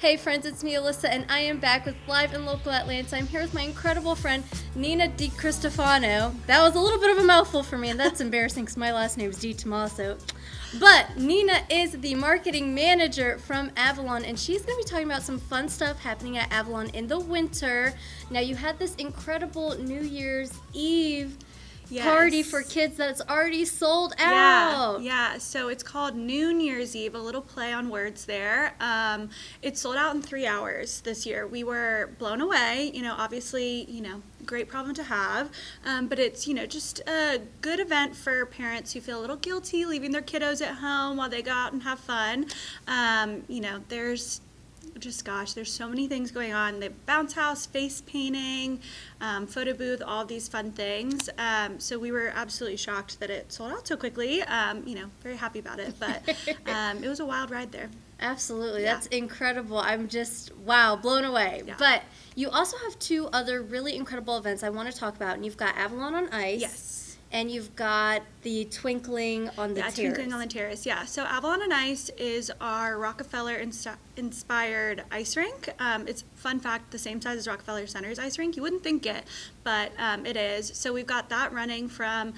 Hey friends, it's me Alyssa and I am back with Live and Local Atlanta. I'm here with my incredible friend Nina Di Cristofano. That was a little bit of a mouthful for me and that's embarrassing because my last name is Di Tomaso. But Nina is the marketing manager from Avalon and she's going to be talking about some fun stuff happening at Avalon in the winter. Now you had this incredible New Year's Eve party for kids that's already sold out. Yeah. So it's called New Year's Eve, a little play on words there. It sold out in 3 hours this year. We were blown away. Obviously, great problem to have. But it's, just a good event for parents who feel a little guilty leaving their kiddos at home while they go out and have fun. There's so many things going on. The bounce house, face painting, photo booth, all these fun things. So we were absolutely shocked that it sold out so quickly. Very happy about it, but it was a wild ride there. Absolutely. That's incredible. I'm just, wow, blown away. Yeah. But you also have two other really incredible events I want to talk about. And you've got Avalon on Ice. Yes. And you've got the Twinkling on the Terrace. Twinkling on the Terrace, yeah. So Avalon on Ice is our Rockefeller-inspired ice rink. It's, fun fact, the same size as Rockefeller Center's ice rink. You wouldn't think it, but it is. So we've got that running from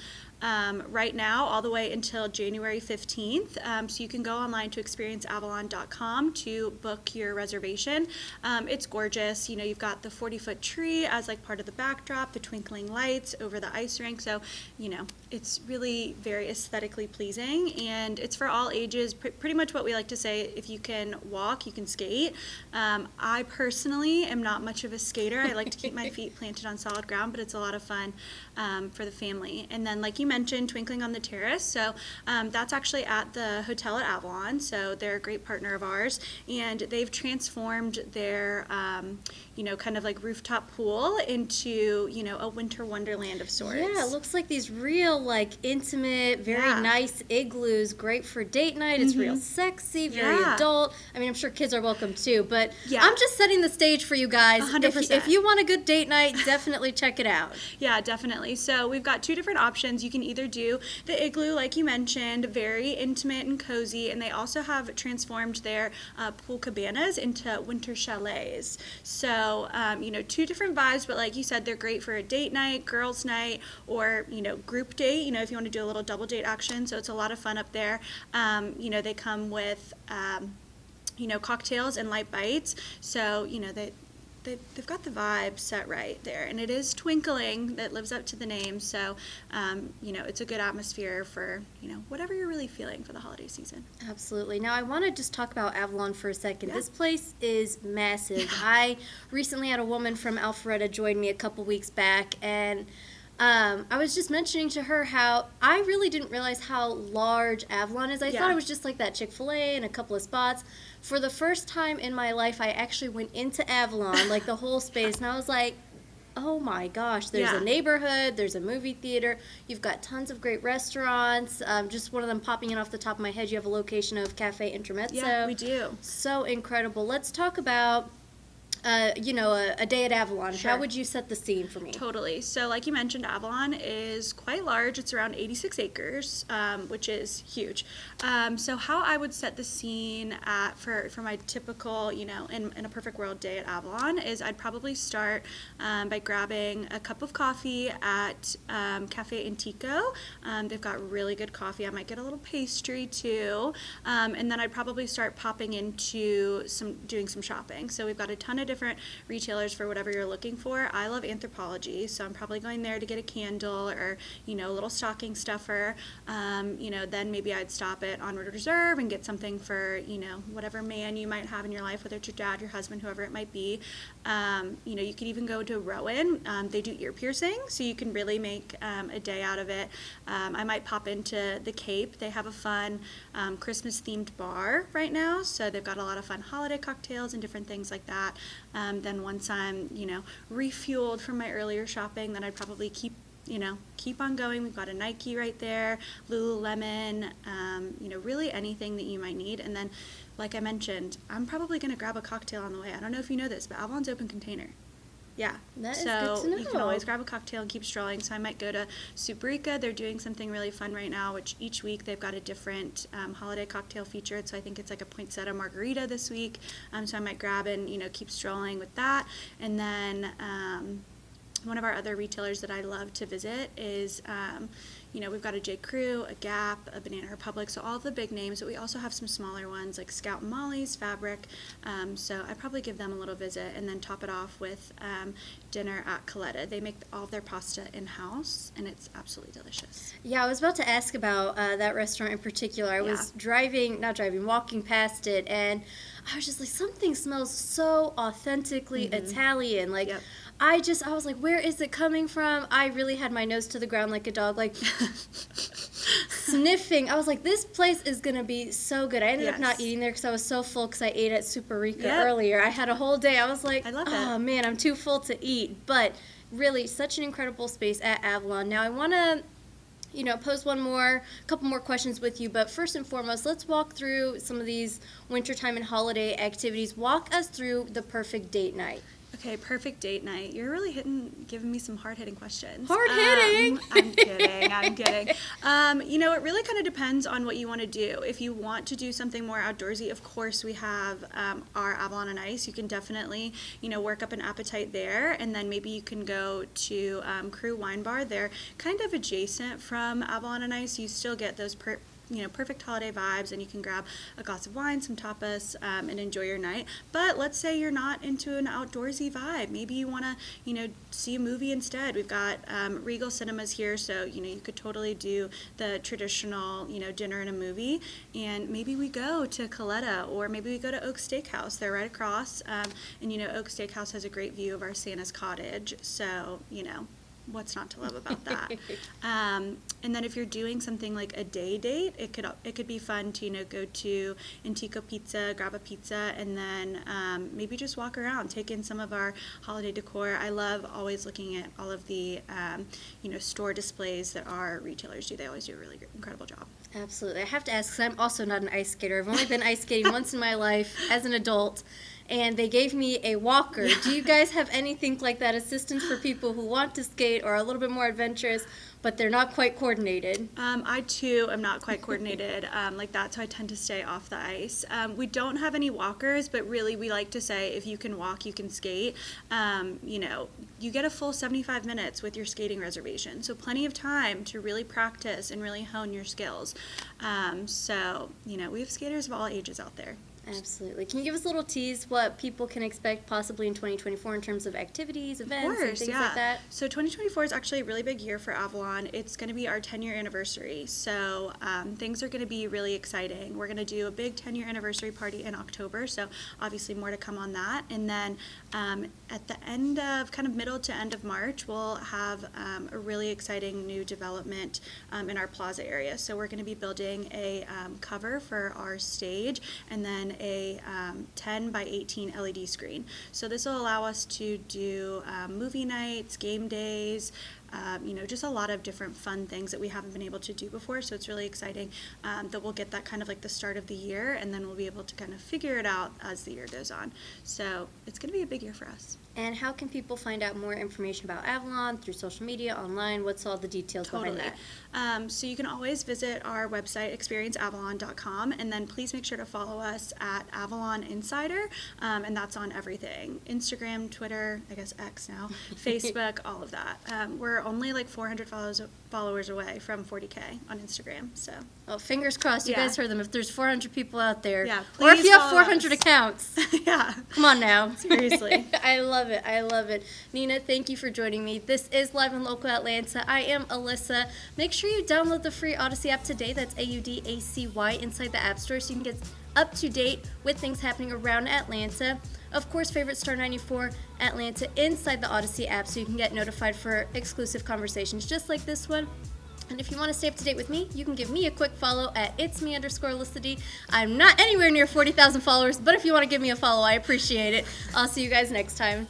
right now all the way until January 15th. So you can go online to experienceavalon.com to book your reservation. It's gorgeous. You've got the 40-foot tree as like part of the backdrop, the twinkling lights over the ice rink. So, it's really very aesthetically pleasing, and it's for all ages. Pretty much what we like to say, if you can walk, you can skate. I personally am not much of a skater. I like to keep my feet planted on solid ground, but it's a lot of fun for the family. And then, like you mentioned, Twinkling on the Terrace. So that's actually at the hotel at Avalon. So they're a great partner of ours, and they've transformed their, kind of like rooftop pool into, a winter wonderland of sorts. Yeah, it looks like these real, like, intimate, very nice igloos. Great for date night. It's real sexy, very adult. I mean, I'm sure kids are welcome too, but I'm just setting the stage for you guys. 100%. If you want a good date night, definitely check it out. Yeah, definitely. So we've got two different options. You can either do the igloo, like you mentioned, very intimate and cozy, and they also have transformed their pool cabanas into winter chalets. So, two different vibes, but like you said, they're great for a date night, girls' night, or, group date, if you want to do a little double date action. So it's a lot of fun up there. They come with, cocktails and light bites. So, they've got the vibe set right there, and it is twinkling that lives up to the name. So, it's a good atmosphere for, whatever you're really feeling for the holiday season. Absolutely. Now, I want to just talk about Avalon for a second. Yeah. This place is massive. I recently had a woman from Alpharetta join me a couple weeks back, and I was just mentioning to her how I really didn't realize how large Avalon is. I thought it was just like that Chick-fil-A and a couple of spots. For the first time in my life, I actually went into Avalon, like the whole space, and I was like, oh my gosh, there's a neighborhood, there's a movie theater, you've got tons of great restaurants. Just one of them popping in off the top of my head, you have a location of Cafe Intermezzo. Yeah, we do. So incredible. Let's talk about a day at Avalon. Sure. How would you set the scene for me? Totally. So like you mentioned, Avalon is quite large. It's around 86 acres, which is huge. So how I would set the scene for my typical, in a perfect world day at Avalon is I'd probably start by grabbing a cup of coffee at Cafe Antico. They've got really good coffee. I might get a little pastry too. And then I'd probably start popping into doing some shopping. So we've got a ton of different retailers for whatever you're looking for. I love Anthropologie, so I'm probably going there to get a candle or, a little stocking stuffer. Then maybe I'd stop at Onward Reserve and get something for, whatever man you might have in your life, whether it's your dad, your husband, whoever it might be. You could even go to Rowan. They do ear piercing, so you can really make a day out of it. I might pop into the Cape. They have a fun Christmas-themed bar right now, so they've got a lot of fun holiday cocktails and different things like that. Then once I'm, refueled from my earlier shopping, then I'd probably keep on going. We've got a Nike right there, Lululemon, really anything that you might need. And then, like I mentioned, I'm probably going to grab a cocktail on the way. I don't know if you know this, but Avalon's open container. Yeah. That is so good to you can know. always grab a cocktail and keep strolling. So I might go to Subrica. They're doing something really fun right now, which each week they've got a different holiday cocktail featured. So I think it's like a poinsettia margarita this week. So I might grab and, keep strolling with that. And then one of our other retailers that I love to visit is, we've got a J. Crew, a Gap, a Banana Republic, so all of the big names, but we also have some smaller ones like Scout and Molly's, Fabric. So I'd probably give them a little visit and then top it off with dinner at Coletta. They make all of their pasta in-house, and it's absolutely delicious. Yeah, I was about to ask about that restaurant in particular. I was walking past it, and I was just like, something smells so authentically Italian. Like, Yep. I was like, where is it coming from? I really had my nose to the ground like a dog, like sniffing. I was like, this place is going to be so good. I ended up not eating there because I was so full because I ate at Superica earlier. I had a whole day. I was like, I love oh, it. man, I'm too full to eat. But really, such an incredible space at Avalon. Now, I want to pose a couple more questions with you. But first and foremost, let's walk through some of these wintertime and holiday activities. Walk us through the perfect date night. Okay, perfect date night. You're really giving me some hard-hitting questions. Hard-hitting? I'm kidding. It really kind of depends on what you want to do. If you want to do something more outdoorsy, of course we have our Avalon on Ice. You can definitely, work up an appetite there, and then maybe you can go to Crew Wine Bar. They're kind of adjacent from Avalon on Ice. You still get those perfect holiday vibes, and you can grab a glass of wine, some tapas, and enjoy your night. But let's say you're not into an outdoorsy vibe. Maybe you want to, see a movie instead. We've got Regal Cinemas here, so, you could totally do the traditional, dinner and a movie. And maybe we go to Coletta, or maybe we go to Oak Steakhouse. They're right across, and, Oak Steakhouse has a great view of our Santa's cottage, so, what's not to love about that? And then if you're doing something like a day date, it could be fun to go to Antico Pizza, grab a pizza, and then maybe just walk around, take in some of our holiday decor. I love always looking at all of the store displays that our retailers do. They always do a really incredible job. Absolutely. I have to ask, because I'm also not an ice skater. I've only been ice skating once in my life as an adult, and they gave me a walker. Do you guys have anything like that, assistance for people who want to skate or are a little bit more adventurous, but they're not quite coordinated? I, too, am not quite coordinated like that, so I tend to stay off the ice. We don't have any walkers, but really we like to say if you can walk, you can skate. You get a full 75 minutes with your skating reservation, so plenty of time to really practice and really hone your skills. We have skaters of all ages out there. Absolutely. Can you give us a little tease what people can expect possibly in 2024 in terms of activities, events, and things like that? So 2024 is actually a really big year for Avalon. It's going to be our 10-year anniversary, so things are going to be really exciting. We're going to do a big 10-year anniversary party in October, so obviously more to come on that. And then at the end of, kind of middle to end of March, we'll have a really exciting new development in our plaza area. So we're going to be building a cover for our stage, and then a 10 by 18 LED screen. So this will allow us to do movie nights, game days, just a lot of different fun things that we haven't been able to do before. So it's really exciting that we'll get that kind of like the start of the year, and then we'll be able to kind of figure it out as the year goes on. So it's going to be a big year for us. And how can people find out more information about Avalon through social media, online? What's all the details behind that? So you can always visit our website, experienceavalon.com, and then please make sure to follow us at Avalon Insider, and that's on everything. Instagram, Twitter, I guess X now, Facebook, all of that. We're only like 400 followers away from 40K on Instagram, so. Oh, fingers crossed. You guys heard them. If there's 400 people out there, or if you have 400 accounts. Come on now. Seriously. I love it. Nina, thank you for joining me. This is Live and Local Atlanta. I am Alyssa. Make sure you download the free Odyssey app today. That's AUDACY inside the App Store, so you can get up to date with things happening around Atlanta. Of course, favorite Star 94 Atlanta inside the Odyssey app, so you can get notified for exclusive conversations just like this one. And if you want to stay up to date with me, you can give me a quick follow at itsme_Alyssa. I'm not anywhere near 40,000 followers, but if you want to give me a follow, I appreciate it. I'll see you guys next time.